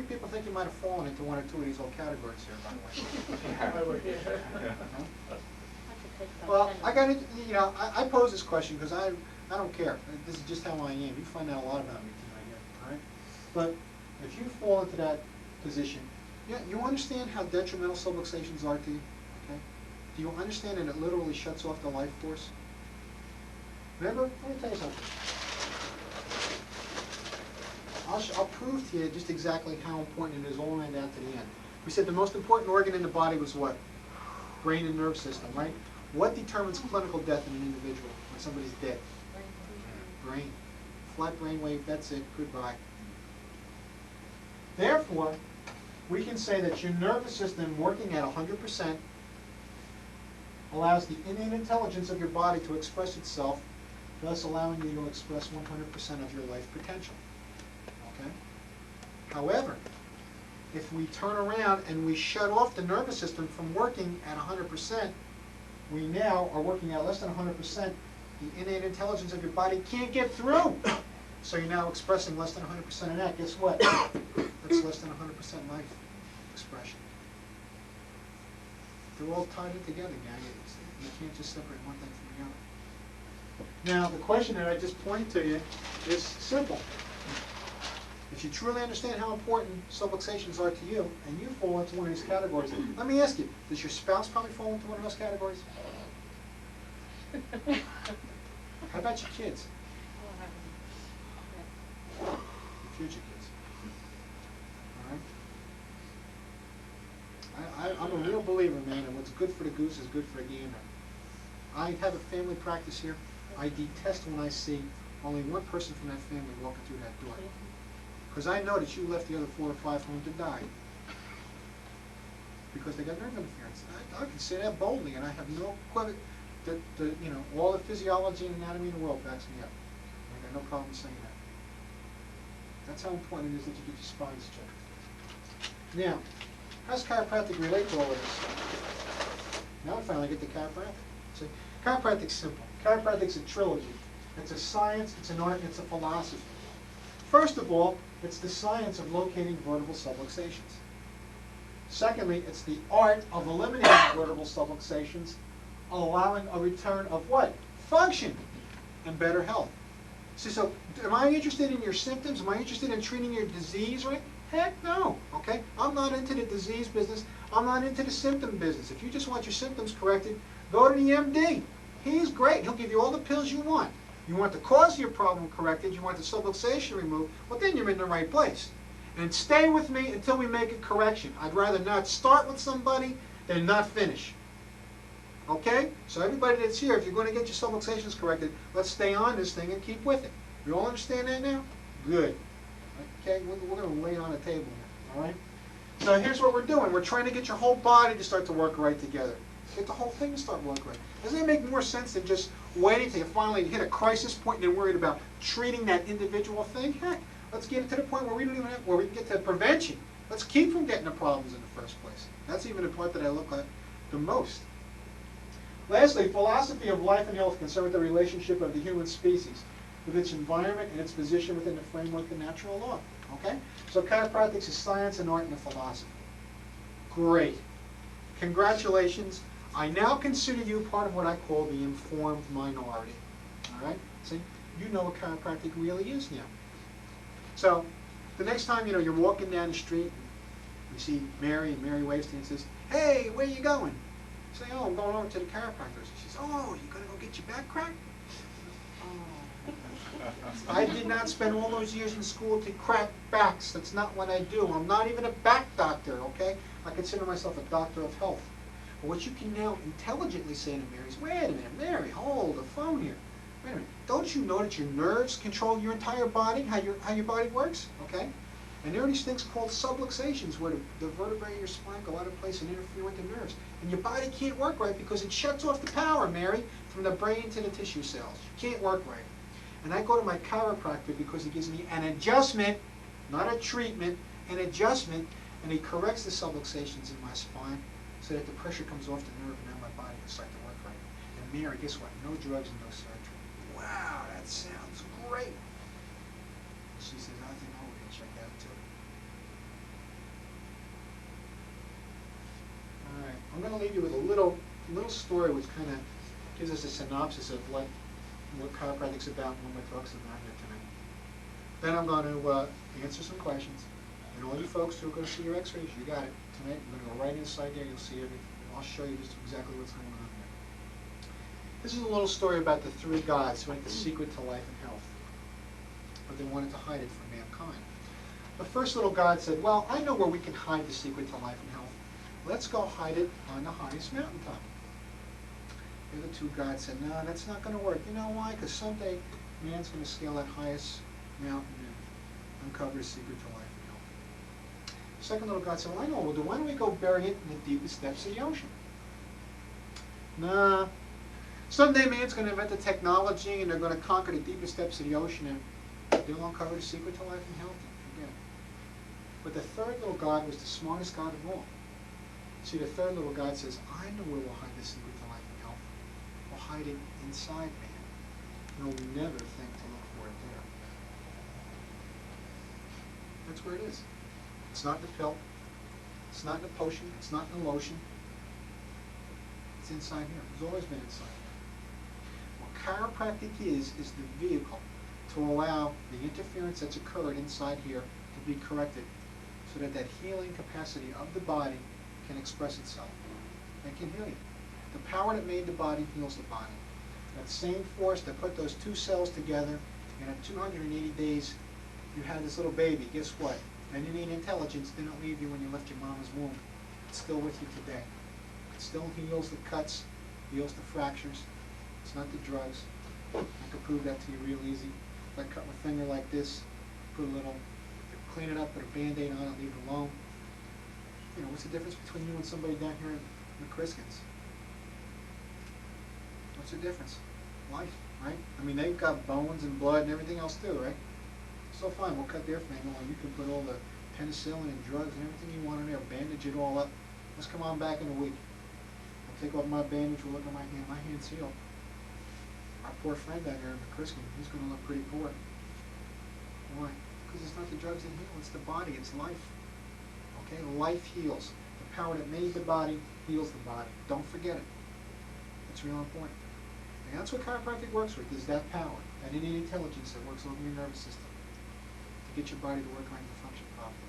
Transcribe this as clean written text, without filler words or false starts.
people think you might have fallen into one or two of these old categories here, by the way? Well, I got it. You know, I pose this question because I don't care. This is just how I am. You find out a lot about me tonight here, all right? But if you fall into that position, yeah, you understand how detrimental subluxations are to you, okay? Do you understand that it literally shuts off the life force? Remember, let me tell you something. I'll prove to you just exactly how important it is all the way down to the end. We said the most important organ in the body was what? Brain and nerve system, right? What determines clinical death in an individual when somebody's dead? Brain. Flat brain wave, that's it, goodbye. Therefore, we can say that your nervous system working at 100% allows the innate intelligence of your body to express itself, thus allowing you to express 100% of your life potential. Okay? However, if we turn around and we shut off the nervous system from working at 100%, we now are working at less than 100%. The innate intelligence of your body can't get through. So you're now expressing less than 100% of that. Guess what? That's less than 100% life expression. They're all tied in together, gang. You can't just separate one thing from the other. Now, the question that I just pointed to you is simple. If you truly understand how important subluxations are to you, and you fall into one of these categories, let me ask you, does your spouse probably fall into one of those categories? How about your kids? Your future kids. All right? I'm a real believer, man, and what's good for the goose is good for the gander. I have a family practice here. I detest when I see only one person from that family walking through that door. Because I know that you left the other 4 or 5 home to die. Because they got nerve interference. I can say that boldly, and I have no question. You know, all the physiology and anatomy in the world backs me up. I got no problem saying that. That's how important it is that you get your spines checked. Now, how does chiropractic relate to all of this? Now we finally get to chiropractic. See, chiropractic's simple. Chiropractic's a trilogy. It's a science, it's an art, and it's a philosophy. First of all, it's the science of locating vertebral subluxations. Secondly, it's the art of eliminating vertebral subluxations, allowing a return of what? Function and better health. See, so am I interested in your symptoms? Am I interested in treating your disease, right? Heck no, okay? I'm not into the disease business. I'm not into the symptom business. If you just want your symptoms corrected, go to the MD. He's great. He'll give you all the pills you want. You want the cause of your problem corrected, you want the subluxation removed, well then you're in the right place. And stay with me until we make a correction. I'd rather not start with somebody than not finish. Okay? So everybody that's here, if you're going to get your subluxations corrected, let's stay on this thing and keep with it. You all understand that now? Good. Okay, we're going to lay it on the table here. All right? So here's what we're doing. We're trying to get your whole body to start to work right together. Get the whole thing to start working right. Doesn't it make more sense than just waiting until you finally hit a crisis point and then worried about treating that individual thing? Heck, let's get it to the point where we don't even have, where we can get to prevention. Let's keep from getting the problems in the first place. That's even the part that I look at the most. Lastly, philosophy of life and health concerned with the relationship of the human species with its environment and its position within the framework of natural law. Okay? So chiropractic is science and art and a philosophy. Great. Congratulations. I now consider you part of what I call the informed minority. All right? See, you know what chiropractic really is now. So, the next time you're walking down the street, and you see Mary, and Mary waves to you and says, "Hey, where you going?" You say, "Oh, I'm going over to the chiropractor." She says, "Oh, you gonna go get your back cracked?" Oh. I did not spend all those years in school to crack backs. That's not what I do. I'm not even a back doctor. Okay? I consider myself a doctor of health. But what you can now intelligently say to Mary is, "Wait a minute, Mary, hold the phone here. Wait a minute. Don't you know that your nerves control your entire body, how your body works? Okay? And there are these things called subluxations where the vertebrae of your spine go out of place and interfere with the nerves. And your body can't work right because it shuts off the power, Mary, from the brain to the tissue cells. You can't work right. And I go to my chiropractor because he gives me an adjustment, not a treatment, an adjustment, and he corrects the subluxations in my spine so that the pressure comes off the nerve and now my body can start to work right. And Mary, guess what? No drugs and no surgery. Wow, that sounds great. She says, "I think I'll check out too." I'm going to leave you with a little story which kind of gives us a synopsis of what chiropractic's about and what we're talking about here tonight. Then I'm going to answer some questions. And all you folks who are going to see your x-rays, you got it. Tonight, I'm going to go right inside there. You'll see everything. I'll show you just exactly what's going on here. This is a little story about the three gods who had the secret to life and health. But they wanted to hide it from mankind. The first little god said, well, I know where we can hide the secret to life and health. Let's go hide it on the highest mountaintop. The other two gods said, no, that's not going to work. You know why? Because someday man's going to scale that highest mountain and uncover the secret to life and health. The second little god said, well, I know what we'll do. Why don't we go bury it in the deepest depths of the ocean? Nah. Someday man's going to invent the technology and they're going to conquer the deepest depths of the ocean and they'll uncover the secret to life and health. Forget it. But the third little god was the smartest god of all. See, the third little god says, I know where we'll hide the secret to life and health. We'll hide it inside man. We'll never think to look for it there. That's where it is. It's not in the pill. It's not in the potion. It's not in the lotion. It's inside here. It's always been inside here. What chiropractic is the vehicle to allow the interference that's occurred inside here to be corrected so that that healing capacity of the body can express itself and can heal you. The power that made the body heals the body. That same force that put those two cells together, and at 280 days you had this little baby. Guess what? That innate intelligence didn't leave you when you left your mama's womb. It's still with you today. It still heals the cuts, heals the fractures. It's not the drugs. I can prove that to you real easy. If I cut my finger like this, put a little, clean it up, put a Band-Aid on it, leave it alone. You know, what's the difference between you and somebody down here in McCriskins? What's the difference? Life, right? I mean, they've got bones and blood and everything else too, right? So fine, we'll cut their finger on. You can put all the penicillin and drugs and everything you want in there, bandage it all up. Let's come on back in a week. We'll take off my bandage, we'll look at my hand. My hand's healed. Our poor friend down here in McCriskin, he's going to look pretty poor. Why? Because it's not the drugs that heal, it's the body, it's life. Okay, life heals. The power that made the body heals the body. Don't forget it. It's real important. And that's what chiropractic works with, is that power, that innate intelligence that works over your nervous system to get your body to work right and function properly.